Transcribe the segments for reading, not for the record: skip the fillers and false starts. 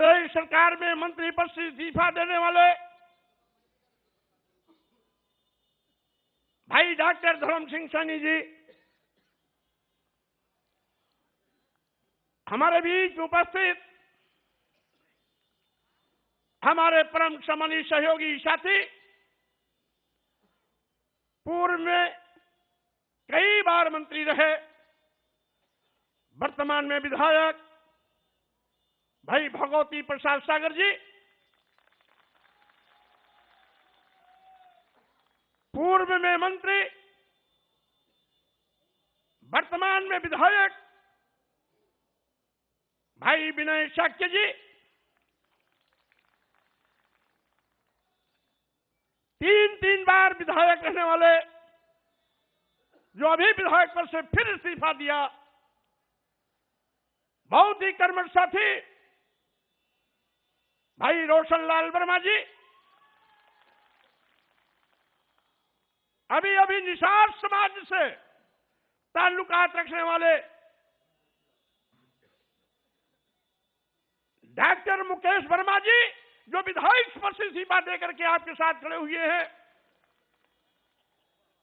प्रदेश सरकार में मंत्री पद से इस्तीफा देने वाले भाई डॉक्टर धर्म सिंह सैनी जी हमारे बीच उपस्थित हमारे परम सम्मानित सहयोगी साथी, पूर्व में कई बार मंत्री रहे, वर्तमान में विधायक भाई भगवती प्रसाद सागर जी, पूर्व में मंत्री वर्तमान में विधायक भाई विनय शाक्य जी, तीन बार विधायक रहने वाले जो अभी विधायक पद से फिर इस्तीफा दिया बहुत ही कर्मठ साथी भाई रोशन लाल वर्मा जी, अभी निषाद समाज से ताल्लुकात रखने वाले डॉक्टर मुकेश वर्मा जी जो विधायक पद से इस्तीफा देकर के आपके साथ खड़े हुए हैं,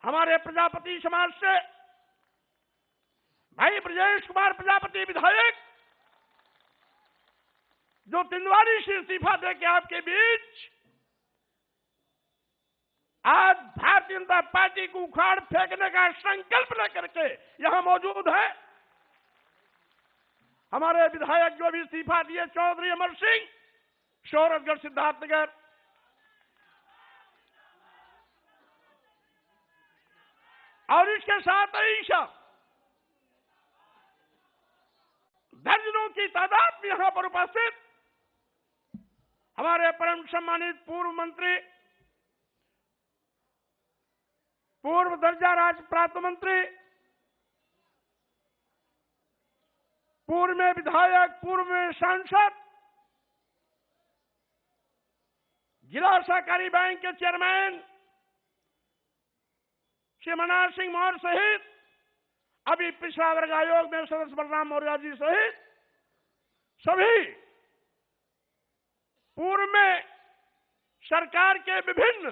हमारे प्रजापति समाज से भाई ब्रजेश कुमार प्रजापति विधायक जो तिंदवारी से इस्तीफा देकर आपके बीच आज भारतीय जनता पार्टी को उखाड़ फेंकने का संकल्प लेकर के यहां मौजूद है। हमारे विधायक जो भी इस्तीफा दिए चौधरी अमर सिंह, शौरतगढ़ सिद्धार्थनगर, और इसके साथ ही दर्जनों की तादाद में यहां पर उपस्थित हमारे परम सम्मानित पूर्व मंत्री, पूर्व दर्जा राज्य प्राप्त मंत्री, पूर्व में विधायक, पूर्व में सांसद, जिला सहकारी बैंक के चेयरमैन श्री मनोहर सिंह मौर्य सहित अभी पिछड़ा वर्ग आयोग में सदस्य बलराम मौर्य जी सहित सभी पूर्व में सरकार के विभिन्न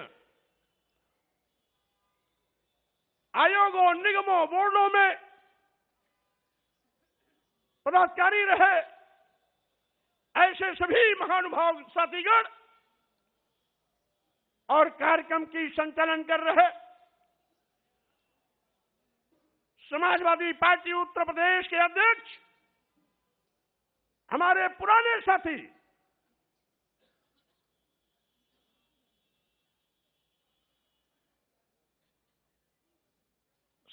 आयोगों, निगमों, बोर्डों में पदाधिकारी रहे, ऐसे सभी महानुभाव साथीगण और कार्यक्रम की संचालन कर रहे समाजवादी पार्टी उत्तर प्रदेश के अध्यक्ष हमारे पुराने साथी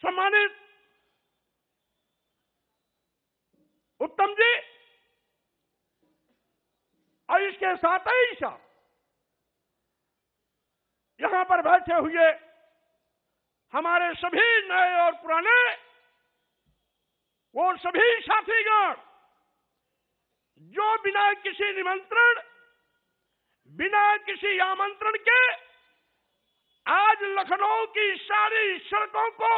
सम्मानित उत्तम जी, और इसके साथ ही यहां पर बैठे हुए हमारे सभी नए और पुराने वो सभी साथीगण जो बिना किसी निमंत्रण, बिना किसी आमंत्रण के आज लखनऊ की सारी सड़कों को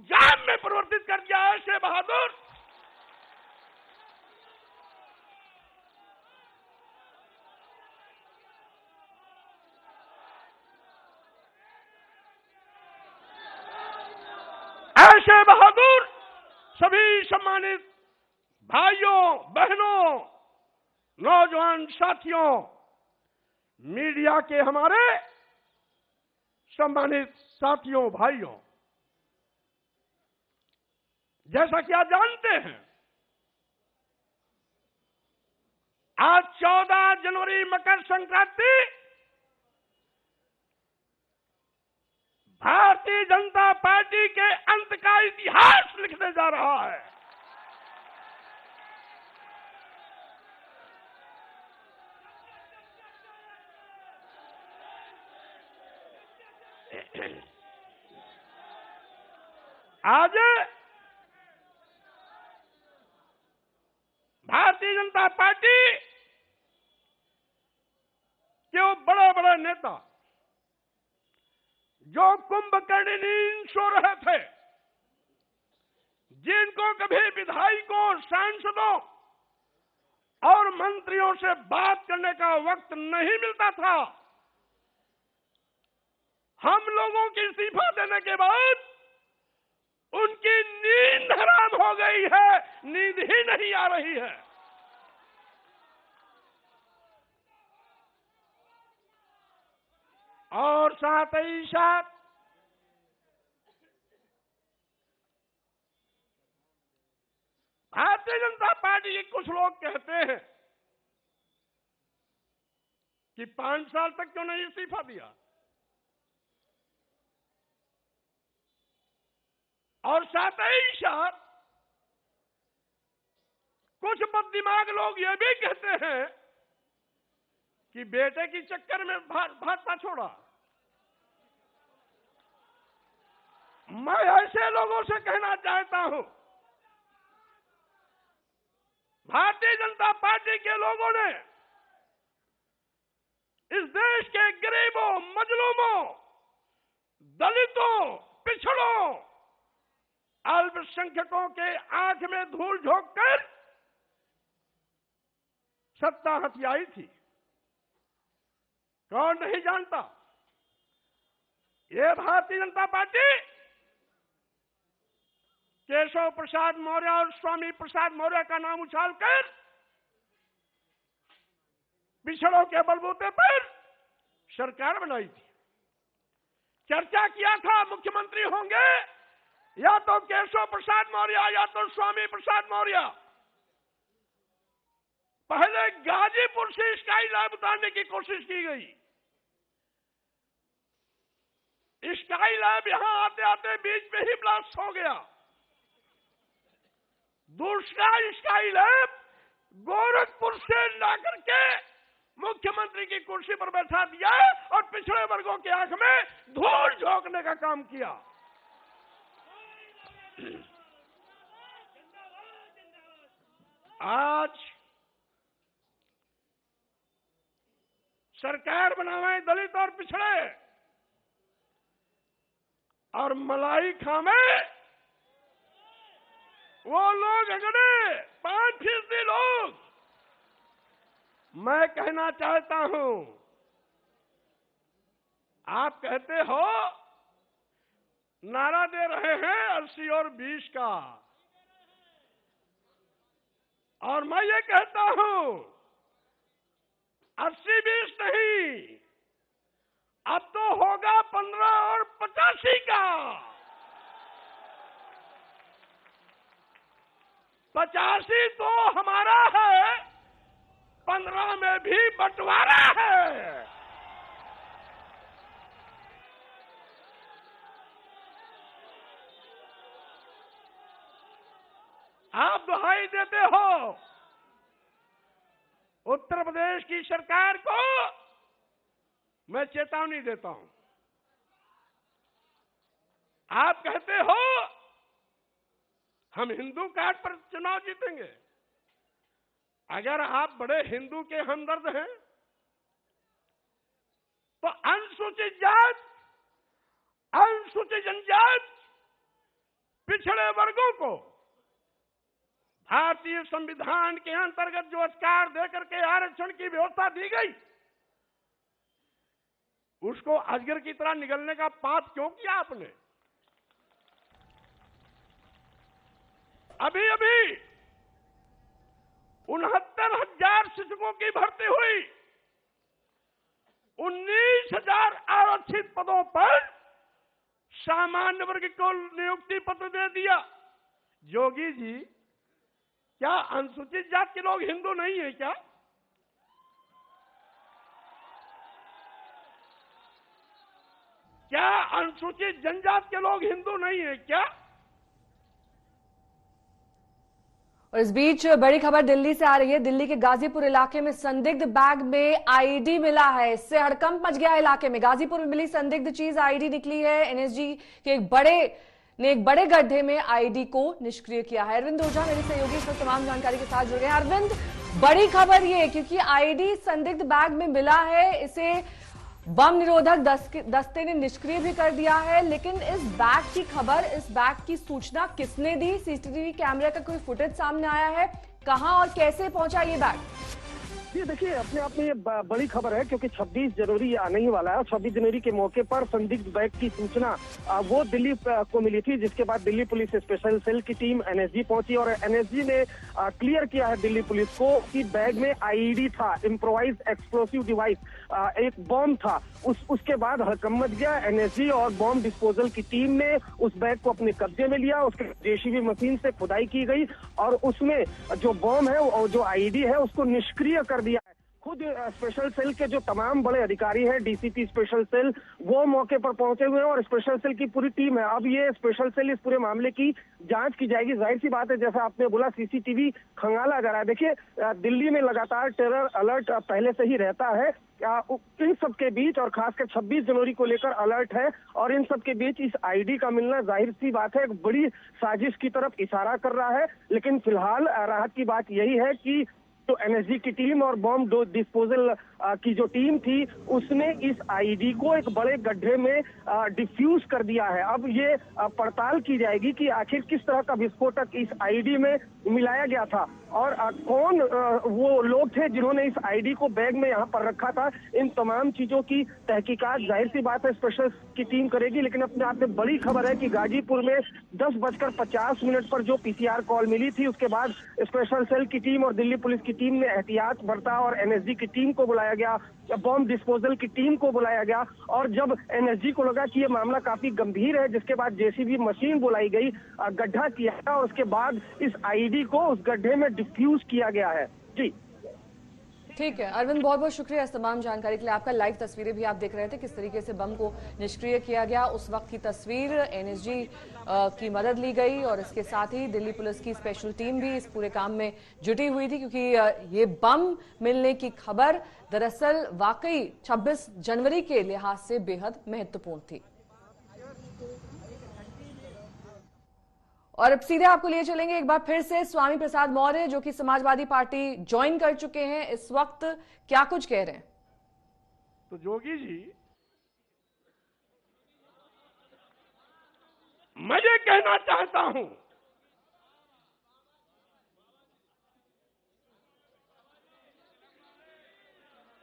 जाम में परिवर्तित कर दिया। ऐसे बहादुर सभी सम्मानित भाइयों, बहनों, नौजवान साथियों, मीडिया के हमारे सम्मानित साथियों, भाइयों, जैसा कि आप जानते हैं आज 14 जनवरी मकर संक्रांति भारतीय जनता पार्टी के अंत का इतिहास लिखने जा रहा है। आज भारतीय जनता पार्टी के वो बड़े बड़े नेता जो कुंभकर्ण नींद सो रहे थे, जिनको कभी विधायकों, सांसदों और मंत्रियों से बात करने का वक्त नहीं मिलता था। हम लोगों के इस्तीफा देने के बाद उनकी नींद हराम हो गई है, नींद ही नहीं आ रही है। और साथ ही साथ भारतीय जनता पार्टी के कुछ लोग कहते हैं कि 5 साल तक क्यों नहीं इस्तीफा दिया, और साथ ही साथ कुछ बददिमाग लोग ये भी कहते हैं कि बेटे की चक्कर में भाजपा छोड़ा। मैं ऐसे लोगों से कहना चाहता हूं, भारतीय जनता पार्टी के लोगों ने इस देश के गरीबों, मजलूमों, दलितों, पिछड़ों, अल्पसंख्यकों के आंख में धूल झोंककर सत्ता हथियाई थी। कौन नहीं जानता? ये भारतीय जनता पार्टी केशव प्रसाद मौर्य और स्वामी प्रसाद मौर्य का नाम उछालकर पिछड़ों के बलबूते पर सरकार बनाई थी। चर्चा किया था मुख्यमंत्री होंगे या तो केशव प्रसाद मौर्य या तो स्वामी प्रसाद मौर्य। पहले गाजीपुर से स्काई लैब उतारने की कोशिश की गई। स्काई लैब यहां आते आते बीच में ही ब्लास्ट हो गया। दूसरा स्काई लैब गोरखपुर से लाकर के मुख्यमंत्री की कुर्सी पर बैठा दिया और पिछड़े वर्गों की आंख में धूल झोंकने का काम किया। आज सरकार बनावे दलित और पिछड़े, और मलाई खामे वो लोग अगड़े 5% लोग। मैं कहना चाहता हूं, आप कहते हो नारा दे रहे हैं 80 और 20 का, और मैं ये कहता हूं 80-20 नहीं, अब तो होगा 15 और 85 का। 85 तो हमारा है, 15 में भी बंटवारा है। आप दुहाई देते हो उत्तर प्रदेश की सरकार को, मैं चेतावनी देता हूं। आप कहते हो हम हिंदू कार्ड पर चुनाव जीतेंगे। अगर आप बड़े हिंदू के हमदर्द हैं तो अनुसूचित जात, अनुसूचित जनजाति, पिछड़े वर्गों को भारतीय संविधान के अंतर्गत जो अधिकार देकर के आरक्षण की व्यवस्था दी गई, उसको अजगर की तरह निगलने का पाप क्यों किया आपने? अभी अभी 69,000 शिक्षकों की भर्ती हुई, 19,000 आरक्षित पदों पर सामान्य वर्ग को नियुक्ति पत्र दे दिया। योगी जी, क्या अनुसूचित जाति के लोग हिंदू नहीं है क्या? क्या अनुसूचित जनजाति के लोग हिंदू नहीं है क्या? और इस बीच बड़ी खबर दिल्ली से आ रही है। दिल्ली के गाजीपुर इलाके में संदिग्ध बैग में आईडी मिला है। इससे हड़कंप मच गया इलाके में। गाजीपुर में मिली संदिग्ध चीज आईडी निकली है। एनएसजी के एक बड़े गड्ढे में आईडी को निष्क्रिय किया है। अरविंद ओझा मेरे सहयोगी इस वक्त तमाम जानकारी के साथ जुड़ गए हैं। अरविंद, बड़ी खबर ये, क्योंकि आईडी संदिग्ध बैग में मिला है, इसे बम निरोधक दस्ते ने निष्क्रिय भी कर दिया है। लेकिन इस बैग की खबर, इस बैग की सूचना किसने दी? सीसीटीवी कैमरे का कोई फुटेज सामने आया है? कहां और कैसे पहुंचा ये बैग? जी देखिए, अपने आप में ये बड़ी खबर है क्योंकि 26 जनवरी आने ही वाला है और 26 जनवरी के मौके पर संदिग्ध बैग की सूचना वो दिल्ली को मिली थी, जिसके बाद दिल्ली पुलिस स्पेशल सेल की टीम एनएसजी पहुंची और एनएसजी ने क्लियर किया है दिल्ली पुलिस को कि बैग में आईईडी था, इम्प्रोवाइज एक्सप्लोसिव डिवाइस, एक बॉम्ब था। उसके बाद हड़कंप मच गया। एनएसजी और बॉम्ब डिस्पोजल की टीम ने उस बैग को अपने कब्जे में लिया, उसके जेसीबी मशीन से खुदाई की गई और उसमें जो बॉम्ब है और जो आईईडी है उसको निष्क्रिय कर दिया है। खुद स्पेशल सेल के जो तमाम बड़े अधिकारी हैं, डीसीपी स्पेशल सेल, वो मौके पर पहुंचे हुए हैं और स्पेशल सेल की पूरी टीम है। अब ये स्पेशल सेल इस पूरे मामले की जांच की जाएगी। जाहिर सी बात है, जैसा आपने बोला, सीसीटीवी खंगाला जा रहा है। देखिए, दिल्ली में लगातार टेरर अलर्ट पहले से ही रहता है। इन सब के बीच और खासकर 26 जनवरी को लेकर अलर्ट है और इन सब के बीच इस आईडी का मिलना जाहिर सी बात है एक बड़ी साजिश की तरफ इशारा कर रहा है। लेकिन फिलहाल राहत की बात यही है कि तो एनएसजी की टीम और बॉम्ब डिस्पोजल की जो टीम थी उसने इस आईडी को एक बड़े गड्ढे में डिफ्यूज कर दिया है। अब ये पड़ताल की जाएगी कि आखिर किस तरह का विस्फोटक इस आईडी में मिलाया गया था और कौन वो लोग थे जिन्होंने इस आईडी को बैग में यहाँ पर रखा था। इन तमाम चीजों की तहकीकात जाहिर सी बात है स्पेशल की टीम करेगी। लेकिन अपने आप में बड़ी खबर है कि गाजीपुर में 10:50 पर जो पीसीआर कॉल मिली थी, उसके बाद स्पेशल सेल की टीम और दिल्ली पुलिस की टीम ने एहतियात बरता और एनएसजी की टीम को बुलाया गया, बॉम्ब डिस्पोजल की टीम को बुलाया गया और जब एनएसजी को लगा कि ये मामला काफी गंभीर है, जिसके बाद जेसीबी मशीन बुलाई गई, गड्ढा किया गया और उसके बाद इस आईडी को उस गड्ढे में डिफ्यूज किया गया है। जी ठीक है अरविंद, बहुत बहुत शुक्रिया इस तमाम जानकारी के लिए। आपका लाइव तस्वीरें भी आप देख रहे थे किस तरीके से बम को निष्क्रिय किया गया, उस वक्त की तस्वीर, एनएसजी की मदद ली गई और इसके साथ ही दिल्ली पुलिस की स्पेशल टीम भी इस पूरे काम में जुटी हुई थी क्योंकि ये बम मिलने की खबर दरअसल वाकई 26 जनवरी के लिहाज से बेहद महत्वपूर्ण थी। और अब सीधे आपको लिए चलेंगे एक बार फिर से स्वामी प्रसाद मौर्य, जो कि समाजवादी पार्टी ज्वाइन कर चुके हैं, इस वक्त क्या कुछ कह रहे हैं? तो जोगी जी, मैं ये कहना चाहता हूं,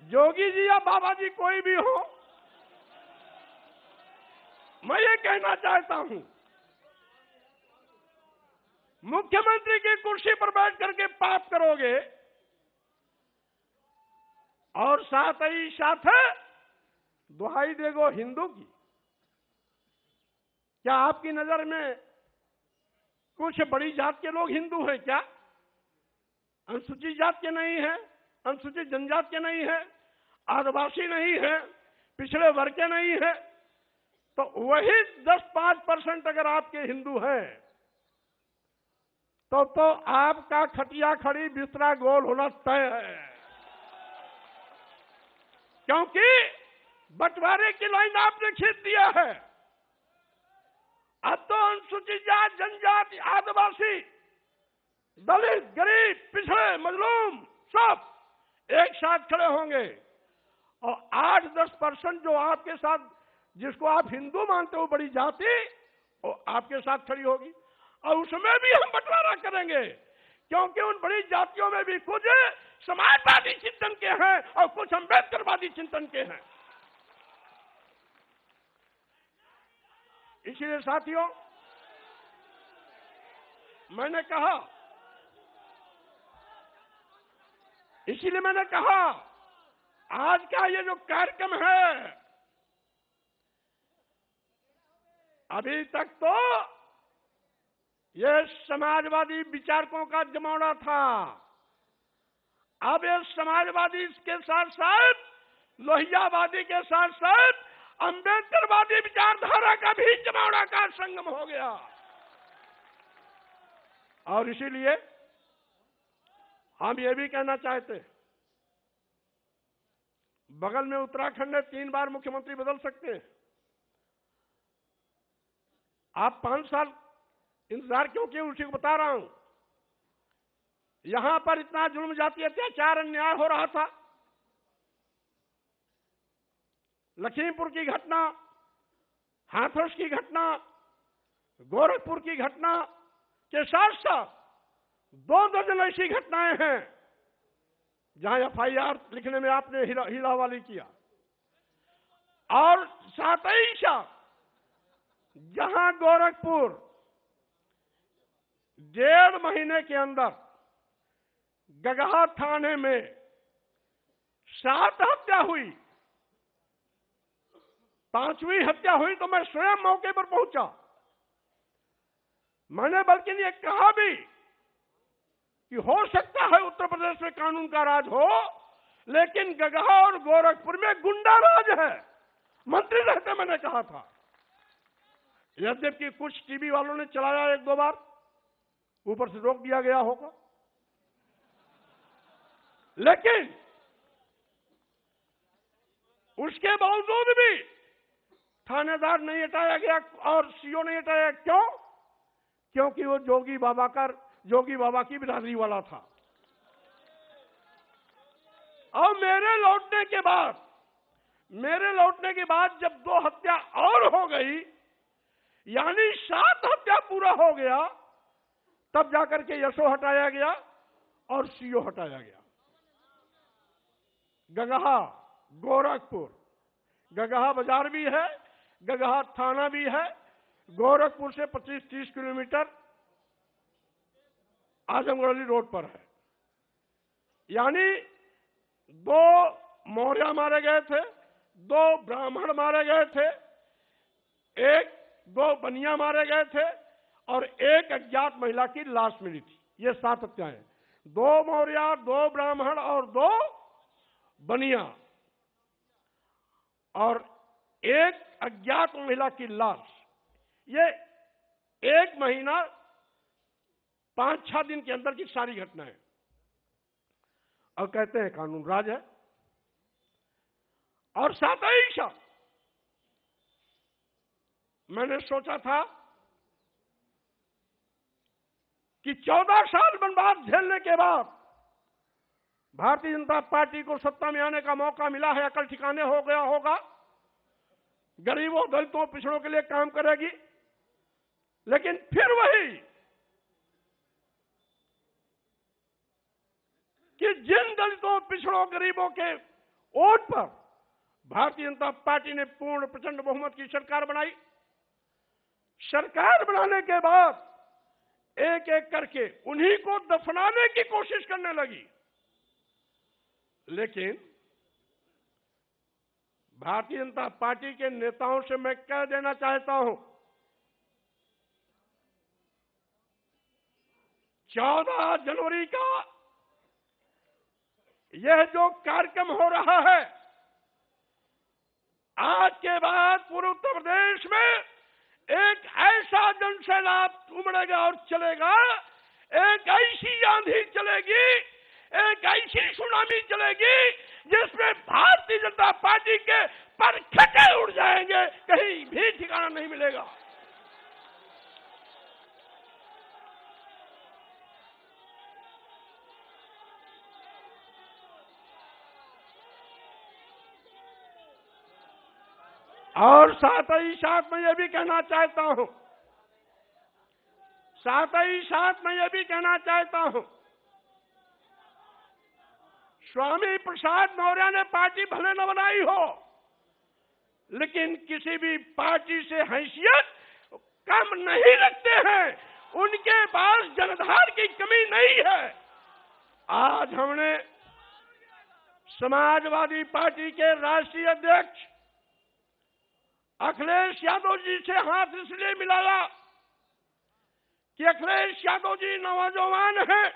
जोगी जी या बाबा जी कोई भी हो, मैं ये कहना चाहता हूं, मुख्यमंत्री की कुर्सी पर बैठ करके पाप करोगे और साथ ही साथ दुहाई देगो हिंदू की। क्या आपकी नजर में कुछ बड़ी जात के लोग हिंदू हैं क्या? अनुसूचित जात के नहीं है, अनुसूचित जनजात के नहीं है, आदिवासी नहीं है, पिछड़े वर्ग के नहीं है, तो वही 10-5% अगर आपके हिंदू हैं तो आपका खटिया खड़ी बिस्तरा गोल होना तय है। क्योंकि बंटवारे की लाइन आपने खींच दिया है। अब तो अनुसूचित जात, जनजाति, आदिवासी, दलित, गरीब, पिछड़े, मजलूम सब एक साथ खड़े होंगे और 8-10% जो आपके साथ, जिसको आप हिंदू मानते हो बड़ी जाति, वो आपके साथ खड़ी होगी और उसमें भी हम बंटवारा करेंगे। क्योंकि उन बड़ी जातियों में भी कुछ समाजवादी चिंतन के हैं और कुछ अम्बेडकरवादी चिंतन के हैं। इसलिए साथियों, मैंने कहा, आज का ये जो कार्यक्रम है, अभी तक तो ये समाजवादी विचारकों का जमावड़ा था। अब ये समाजवादी के साथ साथ, लोहियावादी के साथ साथ अम्बेडकरवादी विचारधारा का भी जमावड़ा का संगम हो गया। और इसीलिए हम ये भी कहना चाहते, बगल में उत्तराखंड में 3 बार मुख्यमंत्री बदल सकते हैं। आप 5 साल इंतजार क्यों किए, उसी को बता रहा हूं। यहां पर इतना जुल्म, जाति, अत्याचार, अन्याय हो रहा था। लखीमपुर की घटना, हाथरस की घटना, गोरखपुर की घटना के साथ साथ 2 दर्जन ऐसी घटनाएं हैं जहां एफआईआर लिखने में आपने हीलावाली किया, और साथ ही साथ जहां गोरखपुर 1.5 महीने के अंदर गगहा थाने में 7 हत्या हुई, 5वीं हत्या हुई तो मैं स्वयं मौके पर पहुंचा। मैंने बल्कि ये कहा भी कि हो सकता है उत्तर प्रदेश में कानून का राज हो, लेकिन गगहा और गोरखपुर में गुंडा राज है। मंत्री रहते मैंने कहा था, यद्यपि कुछ टीवी वालों ने चलाया 1-2 बार, ऊपर से रोक दिया गया होगा, लेकिन उसके बावजूद भी थानेदार नहीं हटाया गया और सीओ नहीं हटाया। क्यों? क्योंकि वो जोगी बाबा की बिरादरी वाला था। और मेरे लौटने के बाद जब 2 हत्या और हो गई, यानी 7 हत्या पूरा हो गया, तब जाकर के यशो हटाया गया और सीओ हटाया गया। गगहा, गोरखपुर, गगहा बाजार भी है, गगहा थाना भी है, गोरखपुर से 25-30 किलोमीटर आजमगढ़ रोड पर है। यानी 2 मौर्य मारे गए थे, 2 ब्राह्मण मारे गए थे, 2 बनिया मारे गए थे और 1 अज्ञात महिला की लाश मिली थी। ये 7 हत्याएं, 2 मौर्य, 2 ब्राह्मण और 2 बनिया, और 1 अज्ञात महिला की लाश। ये 1 महीना 5-6 दिन के अंदर की सारी घटनाएं, और कहते हैं कानून राज है। और साथ ही साथ मैंने सोचा था कि 14 साल वनवास झेलने के बाद भारतीय जनता पार्टी को सत्ता में आने का मौका मिला है, अकल ठिकाने हो गया होगा, गरीबों, दलितों, पिछड़ों के लिए काम करेगी। लेकिन फिर वही कि जिन दलितों, पिछड़ों, गरीबों के वोट पर भारतीय जनता पार्टी ने पूर्ण प्रचंड बहुमत की सरकार बनाई। सरकार बनाने के बाद एक एक करके उन्हीं को दफनाने की कोशिश करने लगी। लेकिन भारतीय जनता पार्टी के नेताओं से मैं कह देना चाहता हूं, 14 जनवरी का यह जो कार्यक्रम हो रहा है, आज के बाद पूरे उत्तर प्रदेश में एक ऐसा जनसैलाब उमड़ेगा और चलेगा, एक ऐसी आंधी चलेगी, एक ऐसी सुनामी चलेगी जिसमें भारतीय जनता पार्टी के परखचे उड़ जाएंगे, कहीं भी ठिकाना नहीं मिलेगा। और साथ ही साथ मैं ये भी कहना चाहता हूं, स्वामी प्रसाद मौर्य ने पार्टी भले न बनाई हो, लेकिन किसी भी पार्टी से हैसियत कम नहीं रखते हैं। उनके पास जनाधार की कमी नहीं है। आज हमने समाजवादी पार्टी के राष्ट्रीय अध्यक्ष अखिलेश यादव जी से हाथ इसलिए मिलाया कि अखिलेश यादव जी नौजवान हैं,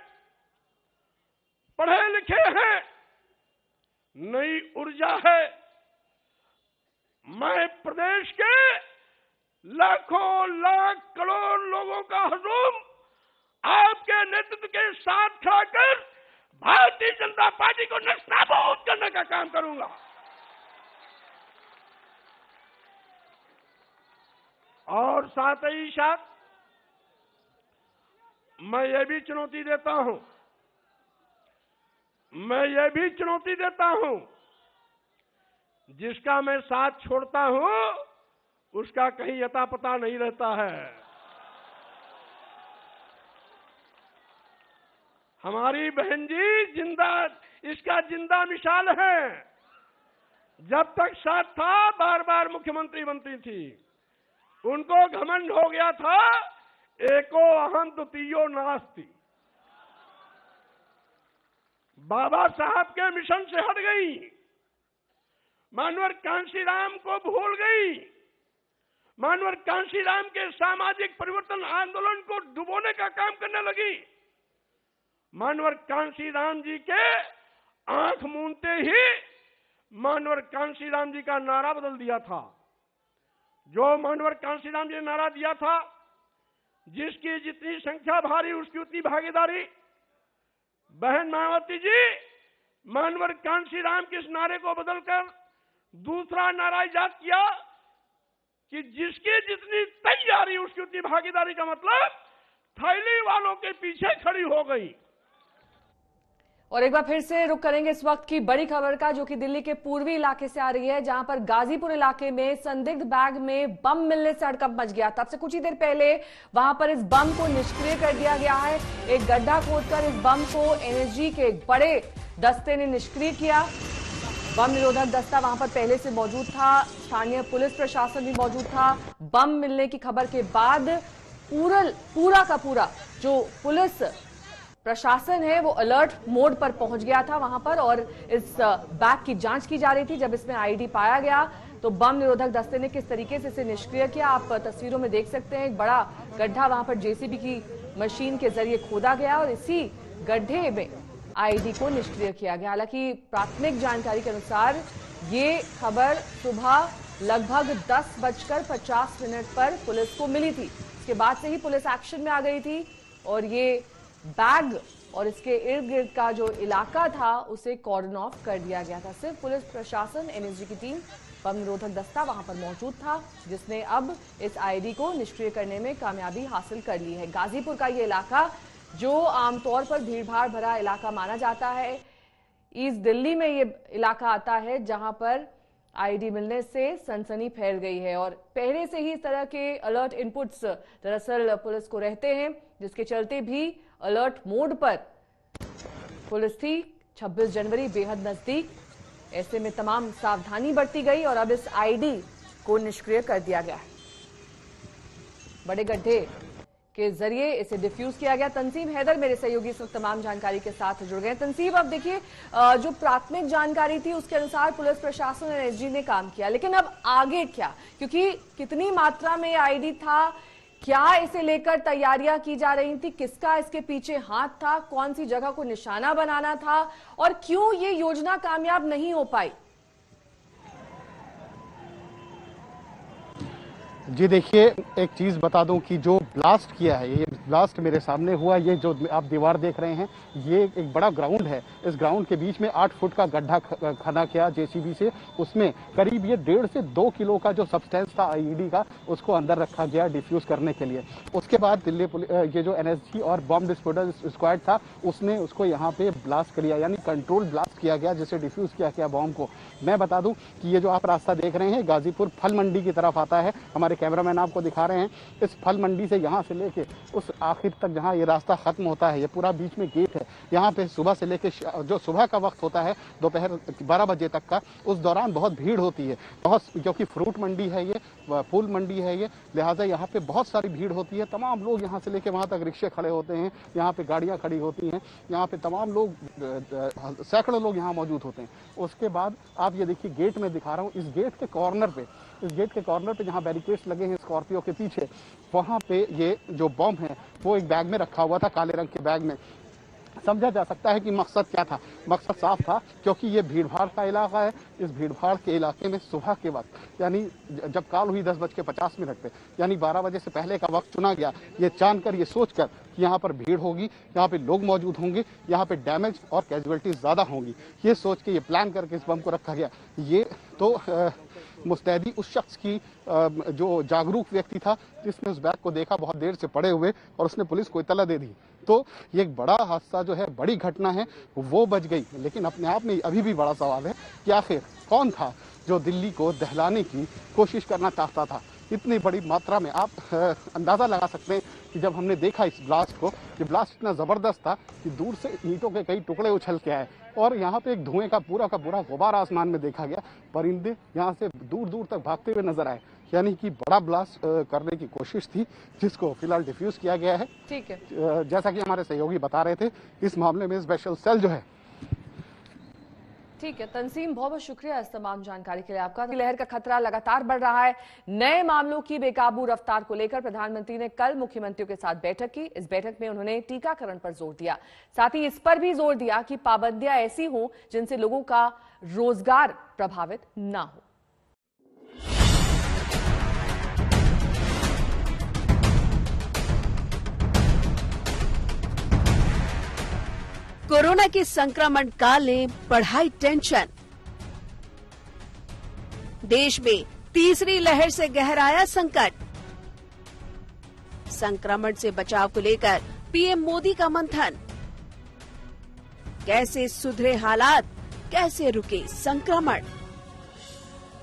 पढ़े लिखे हैं, नई ऊर्जा है। मैं प्रदेश के लाखों लाख करोड़ लोगों का हुजूम आपके नेतृत्व के साथ खड़ा कर भारतीय जनता पार्टी को नस्ताबूद करने का काम करूंगा। और साथ ही साथ मैं ये भी चुनौती देता हूं, जिसका मैं साथ छोड़ता हूं उसका कहीं अता पता नहीं रहता है। हमारी बहन जी जिंदा, इसका जिंदा मिसाल है। जब तक साथ था बार बार मुख्यमंत्री बनती थी, उनको घमंड हो गया था, एको अहम द्वितीयो नास्ति। बाबा साहब के मिशन से हट गई, मानवर कांशीराम को भूल गई, मानवर कांशीराम के सामाजिक परिवर्तन आंदोलन को डुबोने का काम करने लगी। मानवर कांशीराम जी के आंख मूंदते ही मानवर कांशीराम जी का नारा बदल दिया था। जो मानवर कांशीराम जी ने नारा दिया था, जिसकी जितनी संख्या भारी उसकी उतनी भागीदारी। बहन मायावती जी मानवर कांशीराम के इस नारे को बदलकर दूसरा नारा इजाद किया कि जिसकी जितनी तैयारी उसकी उतनी भागीदारी का मतलब थैली वालों के पीछे खड़ी हो गई। और एक बार फिर से रुक करेंगे इस वक्त की बड़ी खबर का, जो कि दिल्ली के पूर्वी इलाके से आ रही है, जहां पर गाजीपुर इलाके में संदिग्ध बैग में बम मिलने से हड़कंप मच गया। तब से कुछ ही देर पहले वहां पर इस बम को निष्क्रिय कर दिया गया है। एक गड्ढा खोदकर इस बम को एनएसजी के एक बड़े दस्ते ने निष्क्रिय किया। बम निरोधक दस्ता वहां पर पहले से मौजूद था, स्थानीय पुलिस प्रशासन भी मौजूद था। बम मिलने की खबर के बाद पूरा का पूरा जो पुलिस प्रशासन है वो अलर्ट मोड पर पहुंच गया था वहां पर, और इस बैग की जांच की जा रही थी। जब इसमें आईडी पाया गया तो बम निरोधक दस्ते ने किस तरीके से इसे निष्क्रिय किया, आप तस्वीरों में देख सकते हैं। एक बड़ा गड्ढा वहां पर जेसीबी की मशीन के जरिए खोदा गया और इसी गड्ढे में आईडी को निष्क्रिय किया गया। हालांकि प्राथमिक जानकारी के अनुसार ये खबर सुबह लगभग 10:50 पर पुलिस को मिली थी। इसके बाद से ही पुलिस एक्शन में आ गई थी और ये बैग और इसके इर्द गिर्द का जो इलाका था उसे कॉर्डन ऑफ कर दिया गया था। सिर्फ पुलिस प्रशासन, एनएसजी की टीम, बम निरोधक दस्ता वहां पर मौजूद था, जिसने अब इस आईडी को निष्क्रिय करने में कामयाबी हासिल कर ली है। गाजीपुर का ये इलाका जो आमतौर पर भीड़भाड़ भरा इलाका माना जाता है, ईस्ट दिल्ली में ये इलाका आता है जहां पर आईडी मिलने से सनसनी फैल गई है। और पहले से ही इस तरह के अलर्ट इनपुट्स दरअसल पुलिस को रहते हैं, जिसके चलते भी अलर्ट मोड पर पुलिस थी। 26 जनवरी बेहद नजदीक, ऐसे में तमाम सावधानी बरती गई और अब इस आईडी को निष्क्रिय कर दिया गया है। बड़े गड्ढे के जरिए इसे डिफ्यूज किया गया। तंसीम हैदर मेरे सहयोगी इस वक्त तमाम जानकारी के साथ जुड़ गए। तंसीम, अब देखिए जो प्राथमिक जानकारी थी उसके अनुसार पुलिस प्रशासन और एसजी ने काम किया, लेकिन अब आगे क्या, क्योंकि कितनी मात्रा में आईडी था, क्या इसे लेकर तैयारियां की जा रही थी, किसका इसके पीछे हाथ था, कौन सी जगह को निशाना बनाना था और क्यों ये योजना कामयाब नहीं हो पाई? जी देखिए, एक चीज़ बता दूं कि जो ब्लास्ट किया है, ये ब्लास्ट मेरे सामने हुआ, ये जो आप दीवार देख रहे हैं, ये एक बड़ा ग्राउंड है। इस ग्राउंड के बीच में 8 फुट का गड्ढा खना किया जेसीबी से। उसमें करीब ये 1.5 से 2 किलो का जो सब्सटेंस था आईईडी का, उसको अंदर रखा गया डिफ्यूज करने के लिए। उसके बाद दिल्ली ये जो एनएसजी और बॉम्ब डिस्पोजल स्क्वाड था, उसने उसको यहाँ पे ब्लास्ट किया, यानी कंट्रोल ब्लास्ट किया गया, जिसे डिफ्यूज किया गया बॉम्ब को। मैं बता दूं कि ये जो आप रास्ता देख रहे हैं गाजीपुर फल मंडी की तरफ आता है। हमारे कैमरामैन आपको दिखा रहे हैं, इस फल मंडी से यहाँ से लेके उस आखिर तक जहाँ ये रास्ता खत्म होता है, ये पूरा बीच में गेट है। यहाँ पे सुबह से लेके जो सुबह का वक्त होता है दोपहर 12 बजे तक का, उस दौरान बहुत भीड़ होती है, बहुत, क्योंकि फ्रूट मंडी है ये, फूल मंडी है ये, लिहाजा यहाँ पे बहुत सारी भीड़ होती है। तमाम लोग यहाँ से लेके वहाँ तक रिक्शे खड़े होते हैं, यहाँ पे गाड़ियाँ खड़ी होती हैं, यहाँ पे तमाम लोग, सैकड़ों लोग यहाँ मौजूद होते हैं। उसके बाद आप ये देखिए, गेट में दिखा रहा हूँ, इस गेट के कॉर्नर पे जहाँ बैरिकेड्स लगे हैं स्कॉर्पियो के पीछे, वहाँ पे ये जो बॉम्ब है वो एक बैग में रखा हुआ था, काले रंग के बैग में। समझा जा सकता है कि मकसद क्या था। मकसद साफ था, क्योंकि ये भीड़भाड़ का इलाका है। इस भीड़भाड़ के इलाके में सुबह के वक्त, यानी जब कॉल हुई 10:50 पे, यानी 12 बजे से पहले का वक्त चुना गया, ये जानकर, ये सोचकर कि यहाँ पर भीड़ होगी, यहाँ पे लोग मौजूद होंगे, यहाँ पे डैमेज और कैजुअलिटीज ज़्यादा होंगी, ये सोच के, ये प्लान करके इस बम को रखा गया। ये तो मुस्तैदी उस शख्स की, जो जागरूक व्यक्ति था, जिसने उस बैग को देखा बहुत देर से पड़े हुए और उसने पुलिस को इत्तला दे दी। तो ये एक बड़ा हादसा जो है, बड़ी घटना है, वो बच गई। लेकिन अपने आप में अभी भी बड़ा सवाल है कि आखिर कौन था जो दिल्ली को दहलाने की कोशिश करना चाहता था। इतनी बड़ी मात्रा में आप अंदाजा लगा सकते हैं कि जब हमने देखा इस ब्लास्ट को, ये ब्लास्ट इतना जबरदस्त था कि दूर से ईंटों के कई टुकड़े उछल के आए और यहाँ पे एक धुएं का पूरा गुबार आसमान में देखा गया। परिंदे यहाँ से दूर दूर तक भागते हुए नजर आए, यानी कि बड़ा ब्लास्ट करने की कोशिश थी, जिसको फिलहाल डिफ्यूज किया गया है। ठीक है, जैसा कि हमारे सहयोगी बता रहे थे, इस मामले में स्पेशल सेल जो है। ठीक है तंसीम, बहुत बहुत शुक्रिया इस तमाम जानकारी के लिए आपका। लहर का खतरा लगातार बढ़ रहा है। नए मामलों की बेकाबू रफ्तार को लेकर प्रधानमंत्री ने कल मुख्यमंत्रियों के साथ बैठक की। इस बैठक में उन्होंने टीकाकरण पर जोर दिया, साथ ही इस पर भी जोर दिया कि पाबंदियां ऐसी हों जिनसे लोगों का रोजगार प्रभावित ना हो। कोरोना के संक्रमण काल ने बढ़ाई टेंशन। देश में तीसरी लहर से गहराया संकट। संक्रमण से बचाव को लेकर पीएम मोदी का मंथन। कैसे सुधरे हालात, कैसे रुके संक्रमण?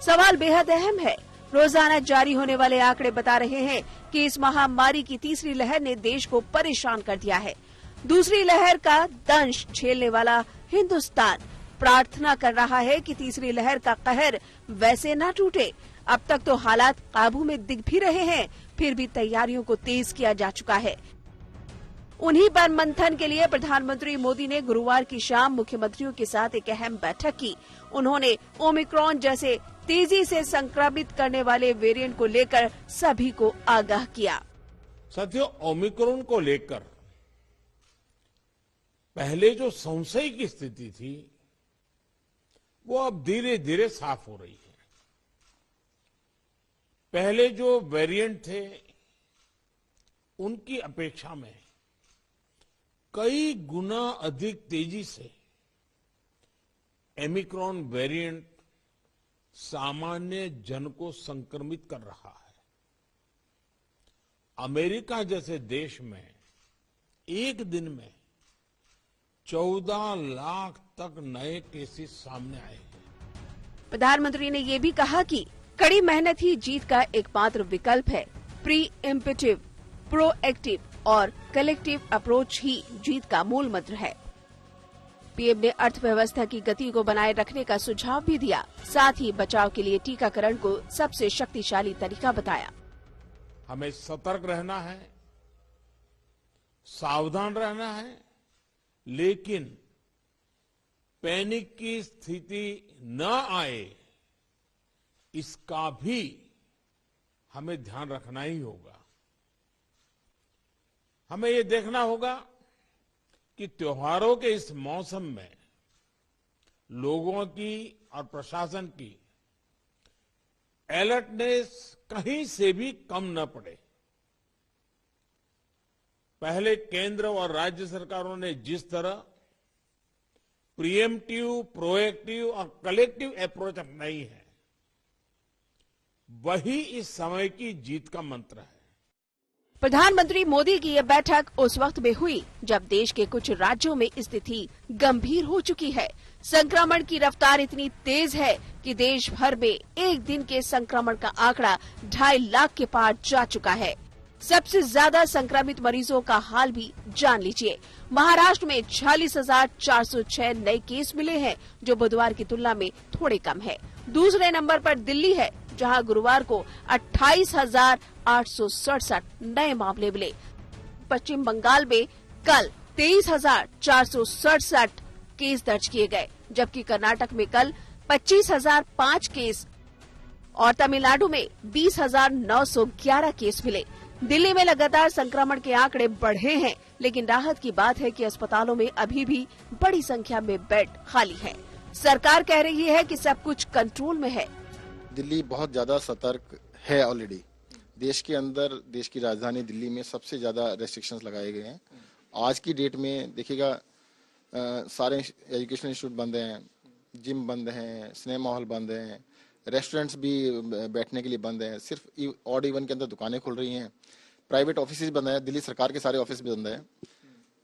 सवाल बेहद अहम है। रोजाना जारी होने वाले आंकड़े बता रहे हैं कि इस महामारी की तीसरी लहर ने देश को परेशान कर दिया है। दूसरी लहर का दंश झेलने वाला हिंदुस्तान प्रार्थना कर रहा है कि तीसरी लहर का कहर वैसे न टूटे। अब तक तो हालात काबू में दिख भी रहे हैं, फिर भी तैयारियों को तेज किया जा चुका है। उन्हीं पर मंथन के लिए प्रधानमंत्री मोदी ने गुरुवार की शाम मुख्यमंत्रियों के साथ एक अहम बैठक की। उन्होंने ओमिक्रॉन जैसे तेजी से संक्रमित करने वाले वेरिएंट को लेकर सभी को आगाह किया। साथियों, ओमिक्रॉन को लेकर पहले जो संशय की स्थिति थी वो अब धीरे धीरे साफ हो रही है। पहले जो वेरिएंट थे उनकी अपेक्षा में कई गुना अधिक तेजी से ओमिक्रॉन वेरिएंट सामान्य जन को संक्रमित कर रहा है। अमेरिका जैसे देश में एक दिन में 14 लाख तक नए केसेस सामने आए हैं। प्रधानमंत्री ने ये भी कहा कि कड़ी मेहनत ही जीत का एकमात्र विकल्प है। प्रीएम्प्टिव, प्रोएक्टिव और कलेक्टिव अप्रोच ही जीत का मूल मंत्र है। पीएम ने अर्थव्यवस्था की गति को बनाए रखने का सुझाव भी दिया। साथ ही बचाव के लिए टीकाकरण को सबसे शक्तिशाली तरीका बताया। हमें सतर्क रहना है, सावधान रहना है, लेकिन पैनिक की स्थिति न आए इसका भी हमें ध्यान रखना ही होगा। हमें ये देखना होगा कि त्योहारों के इस मौसम में लोगों की और प्रशासन की अलर्टनेस कहीं से भी कम न पड़े। पहले केंद्र और राज्य सरकारों ने जिस तरह प्रीएम्प्टिव, प्रोएक्टिव और कलेक्टिव अप्रोच अपनाई है, वही इस समय की जीत का मंत्र है। प्रधानमंत्री मोदी की यह बैठक उस वक्त में हुई जब देश के कुछ राज्यों में स्थिति गंभीर हो चुकी है। संक्रमण की रफ्तार इतनी तेज है कि देश भर में एक दिन के संक्रमण का आंकड़ा 2.5 लाख के पार जा चुका है। सबसे ज्यादा संक्रमित मरीजों का हाल भी जान लीजिए। महाराष्ट्र में 46,406 नए केस मिले हैं, जो बुधवार की तुलना में थोड़े कम है। दूसरे नंबर पर दिल्ली है, जहां गुरुवार को 28,867 नए मामले मिले। पश्चिम बंगाल में कल 23,467 केस दर्ज किए गए, जबकि कर्नाटक में कल 25,005 केस और तमिलनाडु में 20,911 केस मिले। दिल्ली में लगातार संक्रमण के आंकड़े बढ़े हैं, लेकिन राहत की बात है कि अस्पतालों में अभी भी बड़ी संख्या में बेड खाली है। सरकार कह रही है कि सब कुछ कंट्रोल में है। दिल्ली बहुत ज्यादा सतर्क है ऑलरेडी। देश के अंदर, देश की राजधानी दिल्ली में सबसे ज्यादा रेस्ट्रिक्शंस लगाए गए हैं। आज की डेट में देखिएगा, सारे एजुकेशनल इंस्टीट्यूट बंद हैं, जिम बंद हैं, सिनेमा हॉल बंद हैं, रेस्टोरेंट्स भी बैठने के लिए बंद हैं। सिर्फ ऑड इवन के अंदर दुकानें खुल रही हैं, प्राइवेट ऑफिस बंद हैं, दिल्ली सरकार के सारे ऑफिस भी बंद हैं।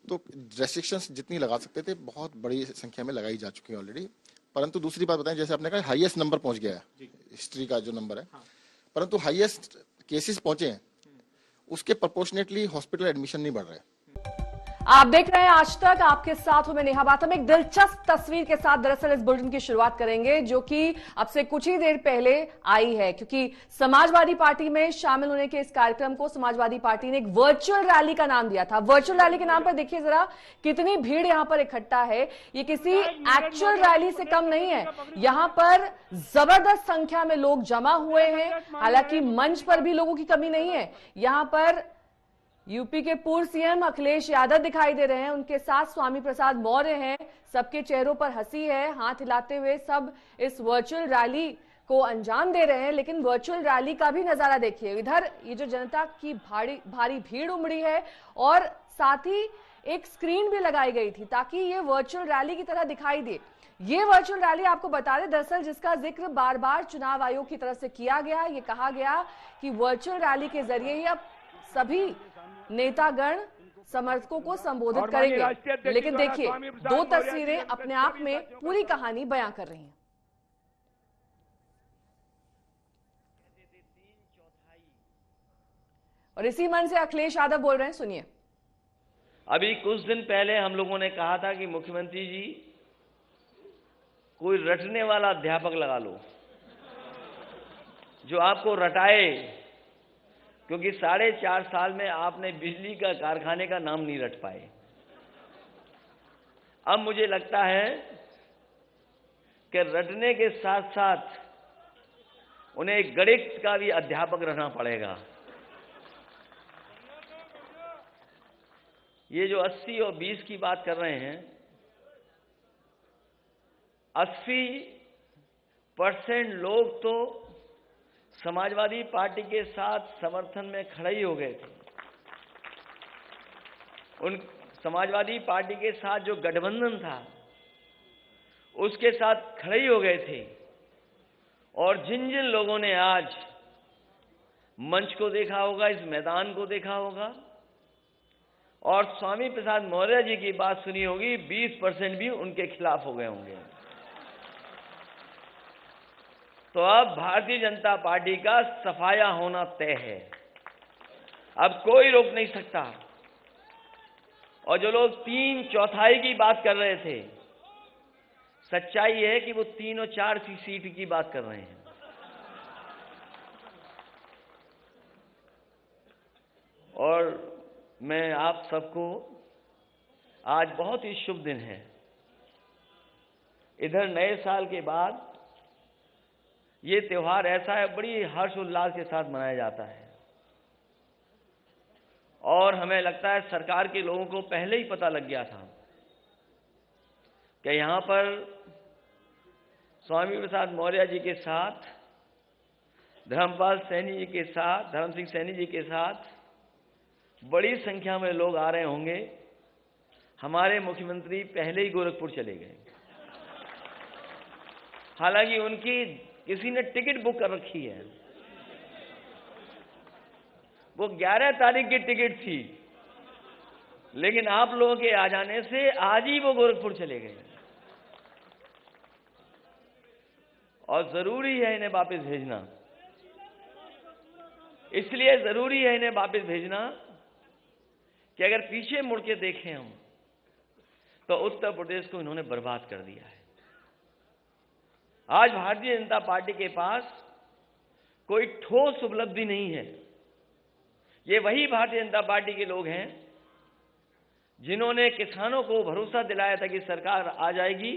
तो रेस्ट्रिक्शंस जितनी लगा सकते थे बहुत बड़ी संख्या में लगाई जा चुकी है ऑलरेडी। परंतु दूसरी बात बताएं, जैसे आपने कहा हाईएस्ट नंबर पहुंच गया है, हिस्ट्री का जो नंबर है, परंतु हाईएस्ट केसेस पहुंचे हैं उसके प्रोपोर्शनेटली हॉस्पिटल एडमिशन नहीं बढ़ रहे। आप देख रहे हैं आज तक, आपके साथ हूं मैं नेहा बाथम। एक दिलचस्प तस्वीर के साथ दरअसल इस बुलेटिन की शुरुआत करेंगे जो कि अब से कुछ ही देर पहले आई है, क्योंकि समाजवादी पार्टी में शामिल होने के इस कार्यक्रम को समाजवादी पार्टी ने एक वर्चुअल रैली का नाम दिया था। वर्चुअल रैली के नाम पर देखिए जरा कितनी भीड़ यहां पर इकट्ठा है। ये किसी एक्चुअल रैली से कम नहीं है। यहां पर जबरदस्त संख्या में लोग जमा हुए हैं। हालांकि मंच पर भी लोगों की कमी नहीं है। यहां पर यूपी के पूर्व सीएम अखिलेश यादव दिखाई दे रहे हैं, उनके साथ स्वामी प्रसाद मौर्य हैं। सबके चेहरों पर हंसी है, हाथ हिलाते हुए सब इस वर्चुअल रैली को अंजाम दे रहे हैं। लेकिन वर्चुअल रैली का भी नजारा देखिए, इधर ये जो जनता की भारी भीड़ उमड़ी है और साथ ही एक स्क्रीन भी लगाई गई थी ताकि ये वर्चुअल रैली की तरह दिखाई दे। ये वर्चुअल रैली आपको बता दें दरअसल जिसका जिक्र बार बार चुनाव आयोग की तरफ से किया गया। ये कहा गया कि वर्चुअल रैली के जरिए ही अब सभी नेतागण समर्थकों को संबोधित करेंगे। लेकिन देखिए दो तस्वीरें अपने आप में पूरी कहानी बयां कर रही हैं। और इसी मन से अखिलेश यादव बोल रहे हैं, सुनिए। अभी कुछ दिन पहले हम लोगों ने कहा था कि मुख्यमंत्री जी कोई रटने वाला अध्यापक लगा लो जो आपको रटाए, क्योंकि 4.5 साल में आपने बिजली का कारखाने का नाम नहीं रट पाए। अब मुझे लगता है कि रटने के साथ साथ उन्हें गणित का भी अध्यापक रहना पड़ेगा। ये जो 80 और 20 की बात कर रहे हैं, 80% लोग तो समाजवादी पार्टी के साथ समर्थन में खड़े ही हो गए थे। उन समाजवादी पार्टी के साथ जो गठबंधन था उसके साथ खड़े ही हो गए थे। और जिन जिन लोगों ने आज मंच को देखा होगा, इस मैदान को देखा होगा और स्वामी प्रसाद मौर्य जी की बात सुनी होगी, 20% भी उनके खिलाफ हो गए होंगे। तो अब भारतीय जनता पार्टी का सफाया होना तय है, अब कोई रोक नहीं सकता। और जो लोग 3/4 की बात कर रहे थे, सच्चाई है कि वो 3 और 4 सीट की बात कर रहे हैं। और मैं आप सबको, आज बहुत ही शुभ दिन है। इधर नए साल के बाद ये त्योहार ऐसा है, बड़ी हर्षोल्लास के साथ मनाया जाता है। और हमें लगता है सरकार के लोगों को पहले ही पता लग गया था कि यहां पर स्वामी प्रसाद मौर्य जी के साथ, धर्मपाल सैनी जी के साथ, धर्म सिंह सैनी जी के साथ बड़ी संख्या में लोग आ रहे होंगे। हमारे मुख्यमंत्री पहले ही गोरखपुर चले गए, हालांकि उनकी किसी ने टिकट बुक कर रखी है। वो 11 तारीख की टिकट थी, लेकिन आप लोगों के आ जाने से आज ही वो गोरखपुर चले गए। और जरूरी है इन्हें वापस भेजना, इसलिए जरूरी है इन्हें वापस भेजना कि अगर पीछे मुड़ के देखें हम तो उत्तर प्रदेश को इन्होंने बर्बाद कर दिया है। आज भारतीय जनता पार्टी के पास कोई ठोस उपलब्धि नहीं है। ये वही भारतीय जनता पार्टी के लोग हैं जिन्होंने किसानों को भरोसा दिलाया था कि सरकार आ जाएगी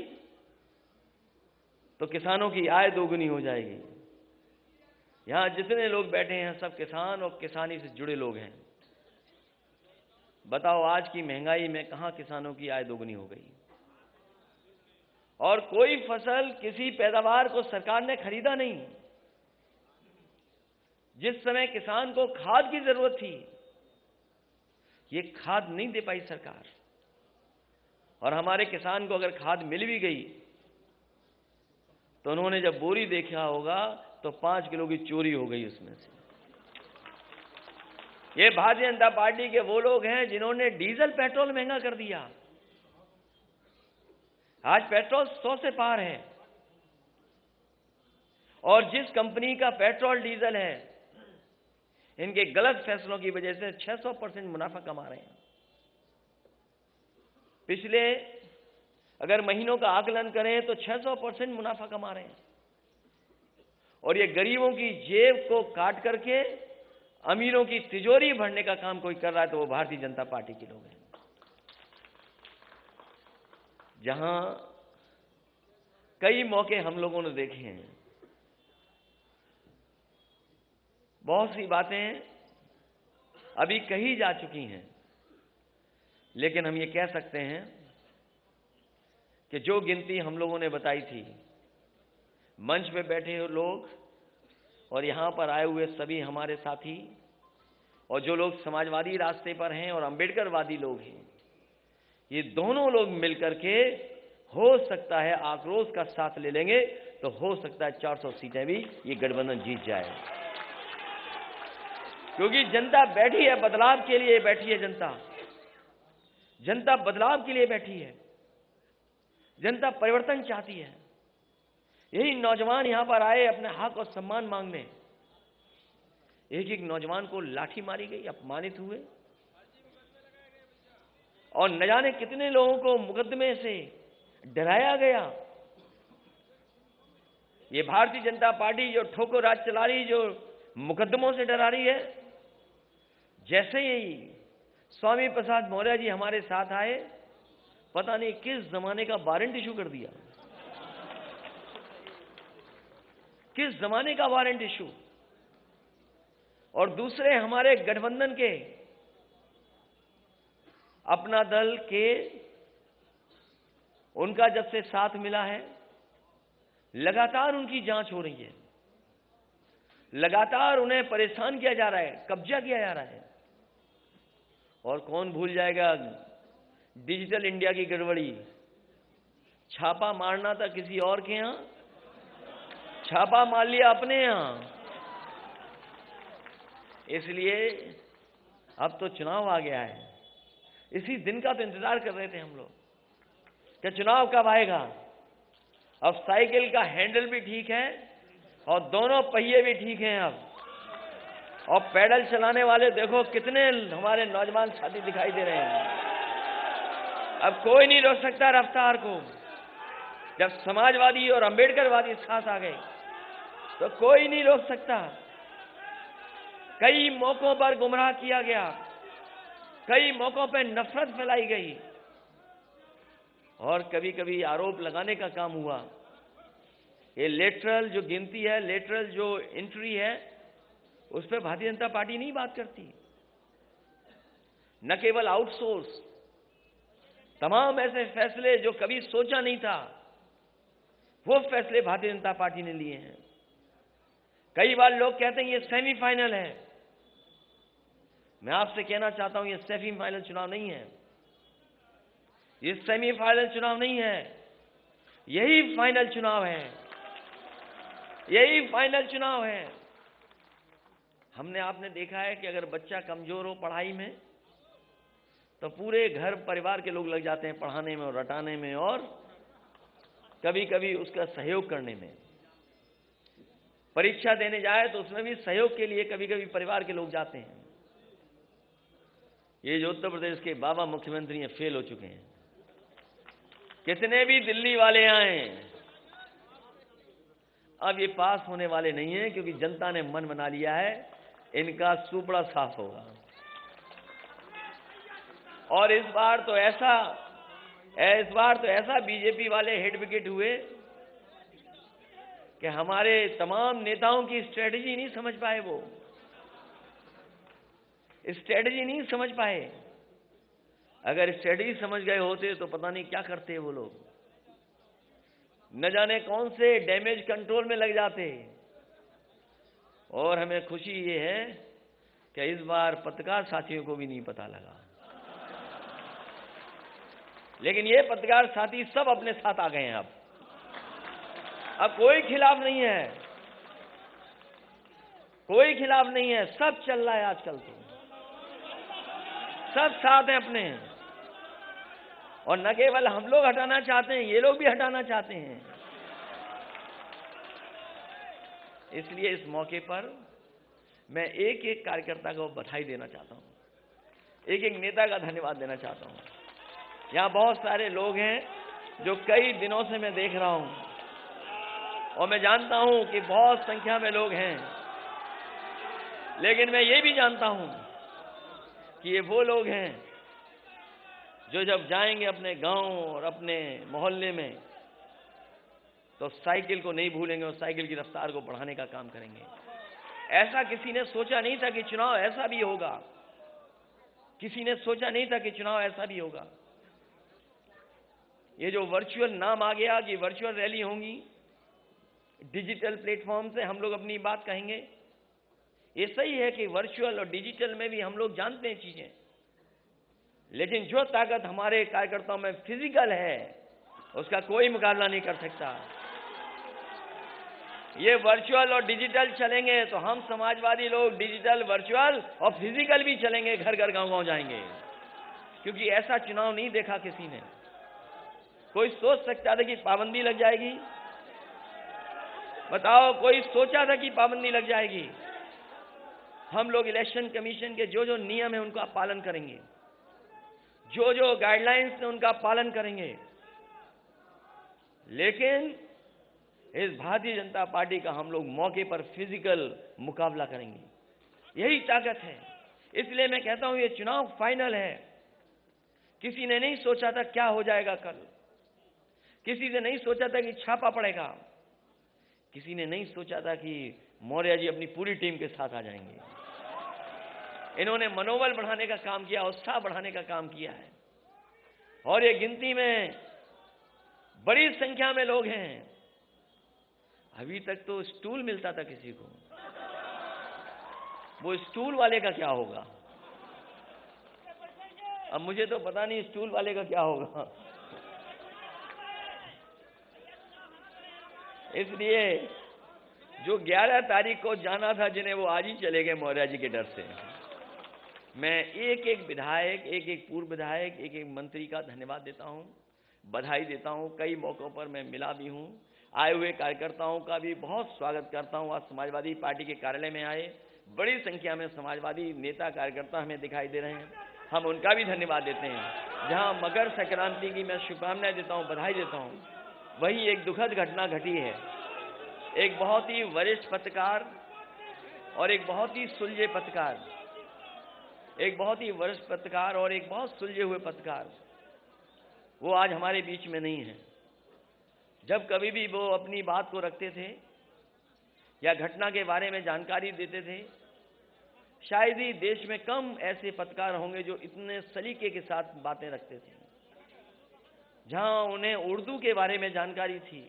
तो किसानों की आय दोगुनी हो जाएगी। यहां जितने लोग बैठे हैं सब किसान और किसानी से जुड़े लोग हैं। बताओ आज की महंगाई में कहां किसानों की आय दोगुनी हो गई? और कोई फसल, किसी पैदावार को सरकार ने खरीदा नहीं। जिस समय किसान को खाद की जरूरत थी, ये खाद नहीं दे पाई सरकार। और हमारे किसान को अगर खाद मिल भी गई तो उन्होंने जब बोरी देखा होगा तो 5 किलो की चोरी हो गई उसमें से। ये भारतीय जनता पार्टी के वो लोग हैं जिन्होंने डीजल पेट्रोल महंगा कर दिया। आज पेट्रोल 100 से पार है। और जिस कंपनी का पेट्रोल डीजल है, इनके गलत फैसलों की वजह से 600% मुनाफा कमा रहे हैं। पिछले अगर महीनों का आकलन करें तो 600% मुनाफा कमा रहे हैं, और ये गरीबों की जेब को काट करके अमीरों की तिजोरी भरने का काम कोई कर रहा है तो वो भारतीय जनता पार्टी के लोग हैं। जहां कई मौके हम लोगों ने देखे हैं, बहुत सी बातें अभी कही जा चुकी हैं, लेकिन हम ये कह सकते हैं कि जो गिनती हम लोगों ने बताई थी, मंच पे बैठे हुए लोग और यहां पर आए हुए सभी हमारे साथी और जो लोग समाजवादी रास्ते पर हैं और अंबेडकरवादी लोग हैं, ये दोनों लोग मिलकर के हो सकता है आक्रोश का साथ ले लेंगे तो हो सकता है 400 सीटें भी ये गठबंधन जीत जाए, क्योंकि जनता बैठी है बदलाव के लिए, बैठी है जनता बदलाव के लिए बैठी है, जनता परिवर्तन चाहती है। यही नौजवान यहां पर आए अपने हक और सम्मान मांगने, एक एक नौजवान को लाठी मारी गई, अपमानित हुए, और न जाने कितने लोगों को मुकदमे से डराया गया। ये भारतीय जनता पार्टी जो ठोकर राज चला रही, जो मुकदमों से डरा रही है, जैसे ही स्वामी प्रसाद मौर्य जी हमारे साथ आए, पता नहीं किस जमाने का वारंट इशू कर दिया, किस जमाने का वारंट इशू। और दूसरे हमारे गठबंधन के अपना दल के, उनका जब से साथ मिला है, लगातार उनकी जांच हो रही है, लगातार उन्हें परेशान किया जा रहा है, कब्जा किया जा रहा है। और कौन भूल जाएगा डिजिटल इंडिया की गड़बड़ी, छापा मारना था किसी और के यहां, छापा मार लिया अपने यहां। इसलिए अब तो चुनाव आ गया है, इसी दिन का तो इंतजार कर रहे थे हम लोग कि चुनाव कब आएगा। अब साइकिल का हैंडल भी ठीक है और दोनों पहिए भी ठीक हैं अब, और पैडल चलाने वाले देखो कितने हमारे नौजवान साथी दिखाई दे रहे हैं। अब कोई नहीं रोक सकता रफ्तार को। जब समाजवादी और अंबेडकरवादी साथ आ गए तो कोई नहीं रोक सकता। कई मौकों पर गुमराह किया गया, कई मौकों पर नफरत फैलाई गई, और कभी कभी आरोप लगाने का काम हुआ। ये लेटरल जो गिनती है, लेटरल जो एंट्री है, उस पर भारतीय जनता पार्टी नहीं बात करती। न केवल आउटसोर्स, तमाम ऐसे फैसले जो कभी सोचा नहीं था, वो फैसले भारतीय जनता पार्टी ने लिए हैं। कई बार लोग कहते हैं ये सेमीफाइनल है। मैं आपसे कहना चाहता हूं ये सेमीफाइनल चुनाव नहीं है, ये सेमीफाइनल चुनाव नहीं है, यही फाइनल चुनाव है, यही फाइनल चुनाव है। हमने आपने देखा है कि अगर बच्चा कमजोर हो पढ़ाई में तो पूरे घर परिवार के लोग लग जाते हैं पढ़ाने में और रटाने में, और कभी कभी उसका सहयोग करने में। परीक्षा देने जाए तो उसमें भी सहयोग के लिए कभी कभी परिवार के लोग जाते हैं। ये जो उत्तर प्रदेश के बाबा मुख्यमंत्री हैं, फेल हो चुके हैं। कितने भी दिल्ली वाले आए, अब ये पास होने वाले नहीं हैं, क्योंकि जनता ने मन बना लिया है इनका सुपड़ा साफ होगा। और इस बार तो ऐसा बीजेपी वाले हिट विकेट हुए कि हमारे तमाम नेताओं की स्ट्रेटजी नहीं समझ पाए, वो स्ट्रेटजी नहीं समझ पाए। अगर स्ट्रेटजी समझ गए होते तो पता नहीं क्या करते वो लोग, न जाने कौन से डैमेज कंट्रोल में लग जाते। और हमें खुशी ये है कि इस बार पत्रकार साथियों को भी नहीं पता लगा, लेकिन ये पत्रकार साथी सब अपने साथ आ गए हैं। अब कोई खिलाफ नहीं है, कोई खिलाफ नहीं है, सब चल रहा है आजकल, तो सब साथ हैं अपने। और न केवल हम लोग हटाना चाहते हैं, ये लोग भी हटाना चाहते हैं। इसलिए इस मौके पर मैं एक एक कार्यकर्ता को बधाई देना चाहता हूं, एक एक नेता का धन्यवाद देना चाहता हूं। यहां बहुत सारे लोग हैं जो कई दिनों से मैं देख रहा हूं और मैं जानता हूं कि बहुत संख्या में लोग हैं, लेकिन मैं ये भी जानता हूं कि ये वो लोग हैं जो जब जाएंगे अपने गांव और अपने मोहल्ले में तो साइकिल को नहीं भूलेंगे और साइकिल की रफ्तार को बढ़ाने का काम करेंगे। ऐसा किसी ने सोचा नहीं था कि चुनाव ऐसा भी होगा, किसी ने सोचा नहीं था कि चुनाव ऐसा भी होगा। ये जो वर्चुअल नाम आ गया कि वर्चुअल रैली होंगी, डिजिटल प्लेटफॉर्म से हम लोग अपनी बात कहेंगे, ये सही है कि वर्चुअल और डिजिटल में भी हम लोग जानते हैं चीजें, लेकिन जो ताकत हमारे कार्यकर्ताओं में फिजिकल है उसका कोई मुकाबला नहीं कर सकता। ये वर्चुअल और डिजिटल चलेंगे तो हम समाजवादी लोग डिजिटल, वर्चुअल और फिजिकल भी चलेंगे, घर घर गांव गांव जाएंगे, क्योंकि ऐसा चुनाव नहीं देखा किसी ने। कोई सोच सकता था कि पाबंदी लग जाएगी? बताओ, कोई सोचा था कि पाबंदी लग जाएगी? हम लोग इलेक्शन कमीशन के जो जो नियम है उनका पालन करेंगे, जो जो गाइडलाइंस है उनका पालन करेंगे, लेकिन इस भारतीय जनता पार्टी का हम लोग मौके पर फिजिकल मुकाबला करेंगे। यही ताकत है। इसलिए मैं कहता हूं ये चुनाव फाइनल है। किसी ने नहीं सोचा था क्या हो जाएगा कल, किसी ने नहीं सोचा था कि छापा पड़ेगा, किसी ने नहीं सोचा था कि मौर्य जी अपनी पूरी टीम के साथ आ जाएंगे। इन्होंने मनोबल बढ़ाने का काम किया, उत्साह बढ़ाने का काम किया है, और ये गिनती में बड़ी संख्या में लोग हैं। अभी तक तो स्टूल मिलता था किसी को, वो स्टूल वाले का क्या होगा? अब मुझे तो पता नहीं स्टूल वाले का क्या होगा। इसलिए जो 11 तारीख को जाना था जिन्हें, वो आज ही चले गए मौर्य जी के डर से। मैं एक एक विधायक, एक एक पूर्व विधायक, एक एक मंत्री का धन्यवाद देता हूं, बधाई देता हूं। कई मौकों पर मैं मिला भी हूं। आए हुए कार्यकर्ताओं का भी बहुत स्वागत करता हूं। आज समाजवादी पार्टी के कार्यालय में आए बड़ी संख्या में समाजवादी नेता कार्यकर्ता हमें दिखाई दे रहे हैं, हम उनका भी धन्यवाद देते हैं। जहां मकर संक्रांति की मैं शुभकामनाएं देता हूं, बधाई देता हूं, वही एक दुखद घटना घटी है। एक बहुत ही वरिष्ठ पत्रकार और एक बहुत ही सुलझे पत्रकार, एक बहुत ही वरिष्ठ पत्रकार और एक बहुत सुलझे हुए पत्रकार, वो आज हमारे बीच में नहीं है। जब कभी भी वो अपनी बात को रखते थे या घटना के बारे में जानकारी देते थे, शायद ही देश में कम ऐसे पत्रकार होंगे जो इतने सलीके के साथ बातें रखते थे। जहां उन्हें उर्दू के बारे में जानकारी थी।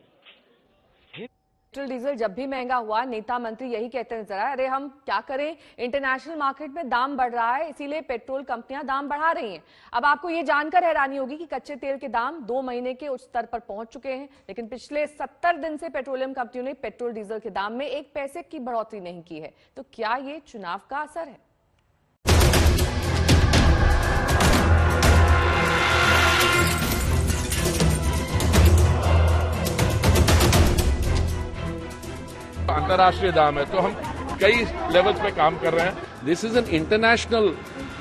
पेट्रोल डीजल जब भी महंगा हुआ, नेता मंत्री यही कहते नजर आए, अरे हम क्या करें, इंटरनेशनल मार्केट में दाम बढ़ रहा है, इसीलिए पेट्रोल कंपनियां दाम बढ़ा रही हैं। अब आपको ये जानकर हैरानी होगी कि कच्चे तेल के दाम 2 महीने के उच्च स्तर पर पहुंच चुके हैं, लेकिन पिछले 70 दिन से पेट्रोलियम कंपनियों ने पेट्रोल डीजल के दाम में 1 पैसे की बढ़ोतरी नहीं की है। तो क्या ये चुनाव का असर है? अंतर्राष्ट्रीय दाम है, तो हम कई लेवल्स पे काम कर रहे हैं। This is an international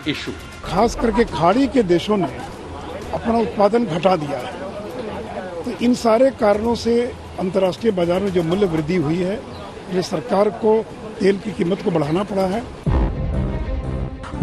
issue. खास करके खाड़ी के देशों ने अपना उत्पादन घटा दिया है, तो इन सारे कारणों से अंतर्राष्ट्रीय बाजार में जो मूल्य वृद्धि हुई है, ये सरकार को तेल की कीमत को बढ़ाना पड़ा है।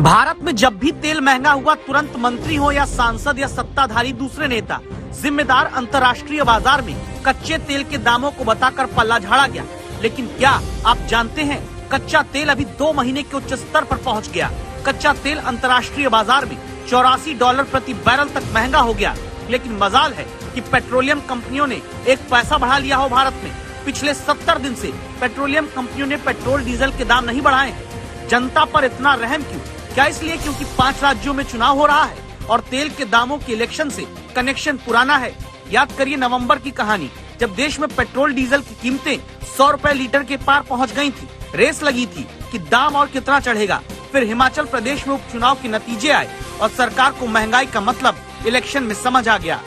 भारत में जब भी तेल महंगा हुआ, तुरंत मंत्री हो या सांसद या सत्ताधारी दूसरे नेता जिम्मेदार अंतर्राष्ट्रीय बाजार में कच्चे तेल के दामों को बताकर पल्ला झाड़ा गया। लेकिन क्या आप जानते हैं, कच्चा तेल अभी 2 महीने के उच्च स्तर पर पहुंच गया। कच्चा तेल अंतर्राष्ट्रीय बाजार में $84 प्रति बैरल तक महंगा हो गया। लेकिन मजाल है कि पेट्रोलियम कंपनियों ने 1 पैसा बढ़ा लिया हो। भारत में पिछले 70 दिन से पेट्रोलियम कंपनियों ने पेट्रोल डीजल के दाम नहीं बढ़ाए हैं। जनता पर इतना रहम क्यों? क्या इसलिए क्योंकि 5 राज्यों में चुनाव हो रहा है और तेल के दामों के इलेक्शन से कनेक्शन पुराना है? याद करिए नवंबर की कहानी, जब देश में पेट्रोल डीजल की कीमतें 100 रुपए लीटर के पार पहुंच गई थी। रेस लगी थी कि दाम और कितना चढ़ेगा। फिर हिमाचल प्रदेश में उपचुनाव के नतीजे आए और सरकार को महंगाई का मतलब इलेक्शन में समझ आ गया।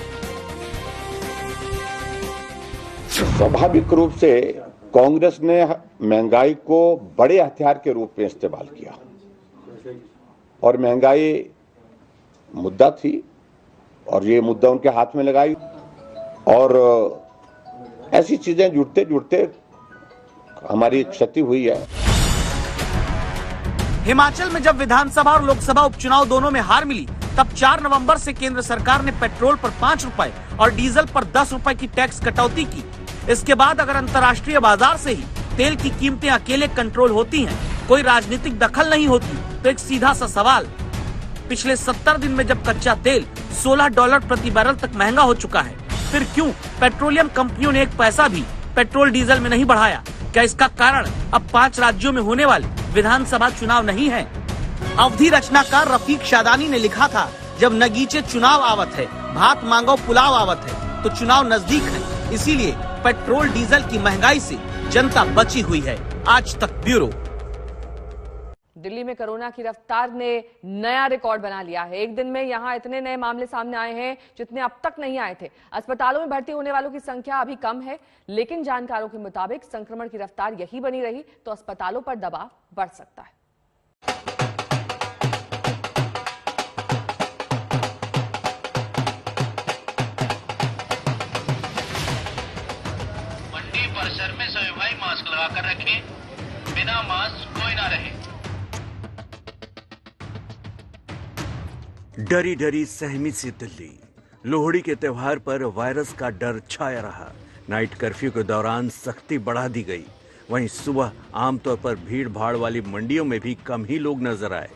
स्वाभाविक रूप से कांग्रेस ने महंगाई को बड़े हथियार के रूप में इस्तेमाल किया और महंगाई मुद्दा थी और ये मुद्दा उनके हाथ में लगाई और ऐसी चीजें जुड़ते जुड़ते हमारी क्षति हुई है। हिमाचल में जब विधानसभा और लोकसभा उपचुनाव दोनों में हार मिली, तब 4 नवंबर से केंद्र सरकार ने पेट्रोल पर 5 रुपए और डीजल पर 10 रुपए की टैक्स कटौती की। इसके बाद अगर अंतर्राष्ट्रीय बाजार से ही तेल की कीमतें अकेले कंट्रोल होती हैं, कोई राजनीतिक दखल नहीं होती, तो एक सीधा सा सवाल, पिछले 70 दिन में जब कच्चा तेल $16 प्रति बैरल तक महंगा हो चुका है, फिर क्यों पेट्रोलियम कंपनियों ने एक पैसा भी पेट्रोल डीजल में नहीं बढ़ाया? क्या इसका कारण अब 5 राज्यों में होने वाले विधानसभा चुनाव नहीं है? अवधि रचनाकार रफीक शादानी ने लिखा था, जब नगीचे चुनाव आवत है, भात मांगो पुलाव आवत है, तो चुनाव नजदीक है, इसीलिए पेट्रोल डीजल की महंगाई से जनता बची हुई है। आज तक ब्यूरो। दिल्ली में कोरोना की रफ्तार ने नया रिकॉर्ड बना लिया है। एक दिन में यहां इतने नए मामले सामने आए हैं जितने अब तक नहीं आए थे। अस्पतालों में भर्ती होने वालों की संख्या अभी कम है, लेकिन जानकारों के मुताबिक संक्रमण की रफ्तार यही बनी रही तो अस्पतालों पर दबाव बढ़ सकता है। मंडी परिसर में सभी भाई मास्क लगाकर रखें, बिना मास्क कोई ना रहे। डरी डरी सहमी सी दिल्ली। लोहड़ी के त्योहार पर वायरस का डर छाया रहा। नाइट कर्फ्यू के दौरान सख्ती बढ़ा दी गई। वहीं सुबह आमतौर पर भीड़ भाड़ वाली मंडियों में भी कम ही लोग नजर आए।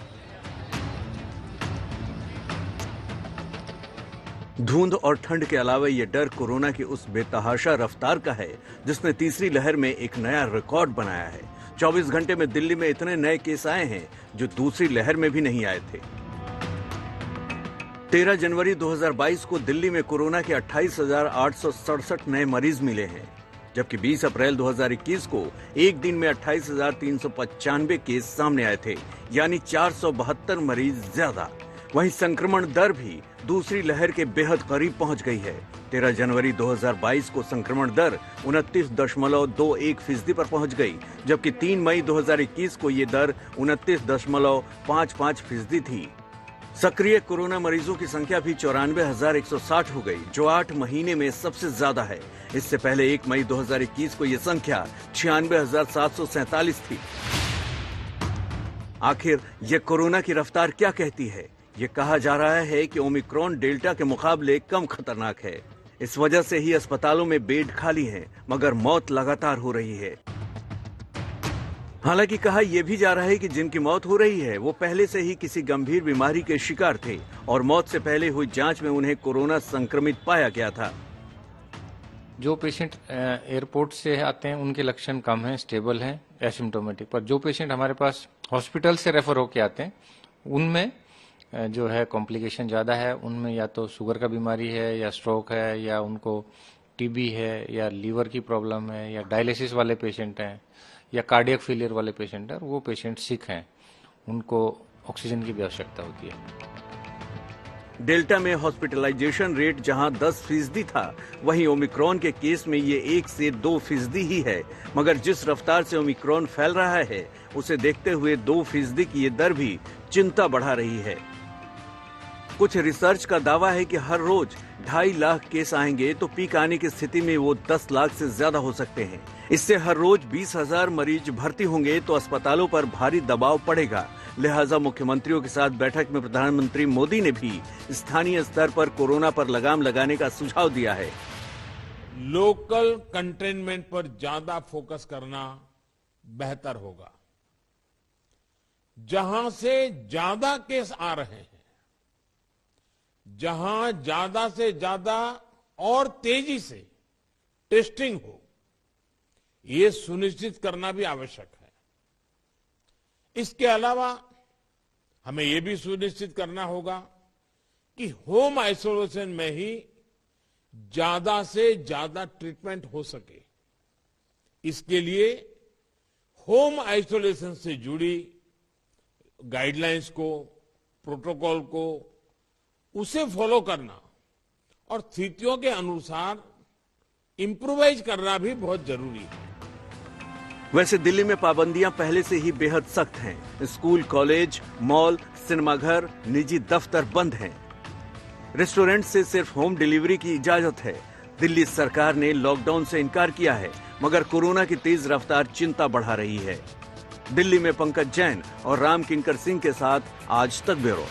धुंध और ठंड के अलावा ये डर कोरोना की उस बेतहाशा रफ्तार का है जिसने तीसरी लहर में एक नया रिकॉर्ड बनाया है। 24 घंटे में दिल्ली में इतने नए केस आए हैं जो दूसरी लहर में भी नहीं आए थे। 13 जनवरी 2022 को दिल्ली में कोरोना के 28,867 नए मरीज मिले हैं, जबकि 20 अप्रैल 2021 को एक दिन में 28,395 केस सामने आए थे, यानी 472 मरीज ज्यादा। वहीं संक्रमण दर भी दूसरी लहर के बेहद करीब पहुंच गई है। 13 जनवरी 2022 को संक्रमण दर 29.21% पर पहुंच गई, जबकि 3 मई 2021 को ये दर 29.55% थी। सक्रिय कोरोना मरीजों की संख्या भी 94,160 हो गई, जो 8 महीने में सबसे ज्यादा है। इससे पहले 1 मई 2021 को यह संख्या 96,747 थी। आखिर ये कोरोना की रफ्तार क्या कहती है? ये कहा जा रहा है कि ओमिक्रॉन डेल्टा के मुकाबले कम खतरनाक है। इस वजह से ही अस्पतालों में बेड खाली हैं, मगर मौत लगातार हो रही है। हालांकि कहा यह भी जा रहा है कि जिनकी मौत हो रही है वो पहले से ही किसी गंभीर बीमारी के शिकार थे और मौत से पहले हुई जांच में उन्हें कोरोना संक्रमित पाया गया था। जो पेशेंट एयरपोर्ट से आते हैं उनके लक्षण कम हैं, स्टेबल हैं, एसिम्टोमेटिक, पर जो पेशेंट हमारे पास हॉस्पिटल से रेफर होके आते हैं उनमें जो है कॉम्प्लिकेशन ज़्यादा है। उनमें या तो शुगर का बीमारी है या स्ट्रोक है या उनको टीबी है या लीवर की प्रॉब्लम है या डायलिसिस वाले पेशेंट हैं या कार्डियक फेलियर वाले पेशेंट हैं। वो पेशेंट सिक हैं, उनको ऑक्सीजन की भी आवश्यकता होती है। डेल्टा में हॉस्पिटलाइजेशन रेट जहां 10% था, वहीं ओमिक्रॉन के केस में ये 1 से 2% ही है। मगर जिस रफ्तार से ओमिक्रॉन फैल रहा है उसे देखते हुए 2% की ये दर भी चिंता बढ़ा रही है। कुछ रिसर्च का दावा है कि हर रोज 2.5 लाख केस आएंगे तो पीक आने की स्थिति में वो 10 लाख से ज्यादा हो सकते हैं। इससे हर रोज 20,000 मरीज भर्ती होंगे तो अस्पतालों पर भारी दबाव पड़ेगा। लिहाजा मुख्यमंत्रियों के साथ बैठक में प्रधानमंत्री मोदी ने भी स्थानीय स्तर पर कोरोना पर लगाम लगाने का सुझाव दिया है। लोकल कंटेनमेंट पर ज्यादा फोकस करना बेहतर होगा। जहां से ज्यादा केस आ रहे हैं, जहां ज्यादा से ज्यादा और तेजी से टेस्टिंग हो, ये सुनिश्चित करना भी आवश्यक है। इसके अलावा हमें यह भी सुनिश्चित करना होगा कि होम आइसोलेशन में ही ज्यादा से ज्यादा ट्रीटमेंट हो सके। इसके लिए होम आइसोलेशन से जुड़ी गाइडलाइंस को, प्रोटोकॉल को, उसे फॉलो करना और स्थितियों के अनुसार इंप्रोवाइज करना भी बहुत जरूरी है। वैसे दिल्ली में पाबंदियां पहले से ही बेहद सख्त हैं। स्कूल, कॉलेज, मॉल, सिनेमाघर, निजी दफ्तर बंद हैं। रेस्टोरेंट से सिर्फ होम डिलीवरी की इजाजत है। दिल्ली सरकार ने लॉकडाउन से इनकार किया है, मगर कोरोना की तेज रफ्तार चिंता बढ़ा रही है। दिल्ली में पंकज जैन और राम किंकर सिंह के साथ आज तक ब्यूरो।